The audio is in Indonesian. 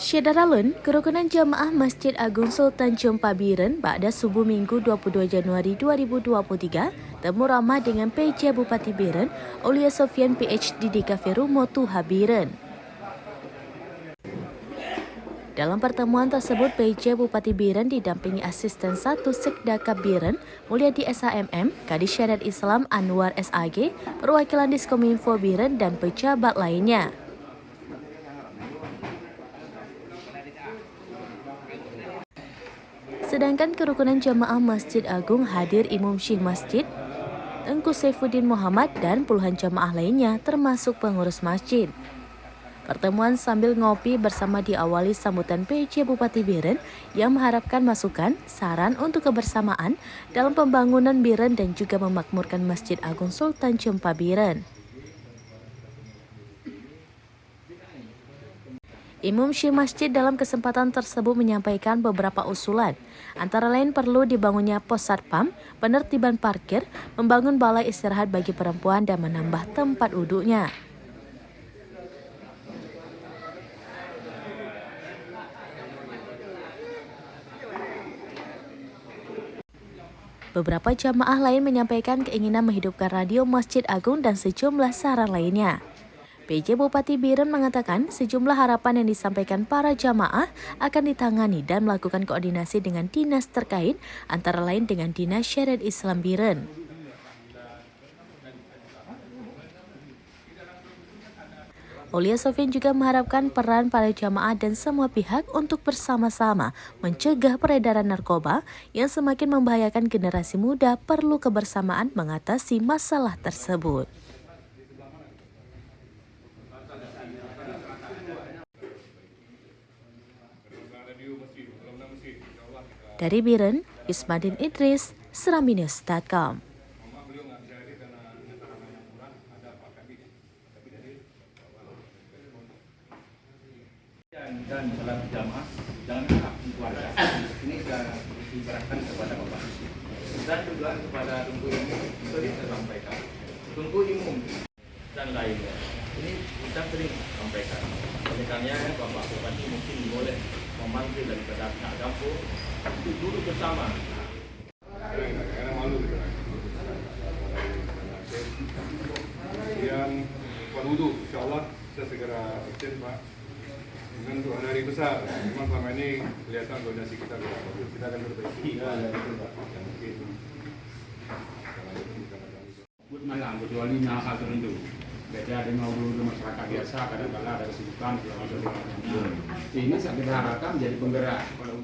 Syederalun, kerukunan jamaah Masjid Agung Sultan Jompabiren pada subuh Minggu 22 Januari 2023 temu ramah dengan PJ Bupati Biren, Aulia Sofian PhD di Kafe Rumo Tuha Biren. Dalam pertemuan tersebut, PJ Bupati Biren didampingi Asisten 1 Sekda Biren, Mulyadi SHMM, Kadis Syariat Islam Anwar SAG, perwakilan Diskominfo Biren, dan pejabat lainnya. Sedangkan kerukunan jamaah Masjid Agung hadir Imam Syekh Masjid, Tengku Saifuddin Muhammad, dan puluhan jamaah lainnya termasuk pengurus masjid. Pertemuan sambil ngopi bersama diawali sambutan PJ Bupati Biren yang mengharapkan masukan, saran untuk kebersamaan dalam pembangunan Biren dan juga memakmurkan Masjid Agung Sultan Jompabiren. Imam Syekh Masjid dalam kesempatan tersebut menyampaikan beberapa usulan, antara lain perlu dibangunnya pos satpam, penertiban parkir, membangun balai istirahat bagi perempuan, dan menambah tempat wudhunya. Beberapa jamaah lain menyampaikan keinginan menghidupkan radio Masjid Agung dan sejumlah saran lainnya. PJ Bupati Biren mengatakan sejumlah harapan yang disampaikan para jamaah akan ditangani dan melakukan koordinasi dengan dinas terkait, antara lain dengan Dinas Syariat Islam Biren. Aulia Sofian juga mengharapkan peran para jamaah dan semua pihak untuk bersama-sama mencegah peredaran narkoba yang semakin membahayakan generasi muda, perlu kebersamaan mengatasi masalah tersebut. Dari Biren, Ismadin Idris, Serambinews.com. Dan salat jamaah jangan harap keluarga. Ini sudah diserahkan kepada Bapak. Dan juga kepada Tungku Imum sudah disampaikan. Tungku Imum dan lainnya. Ini kita sering sampaikan. Misalnya Bapak Bupati mungkin boleh memanggil daripada anak kampung untuk duduk bersama. Yang wudhu, insya Allah kita segera absen Pak. Dengan untuk hari besar, memang selama ini kelihatan donasi kita berapa, kita akan berbaiki. Buat malam, kecuali hal tertentu. Beda dengan urus masyarakat biasa, kadang-kadang ada kesibukan, ini kita harapkan menjadi penggerak. Kalau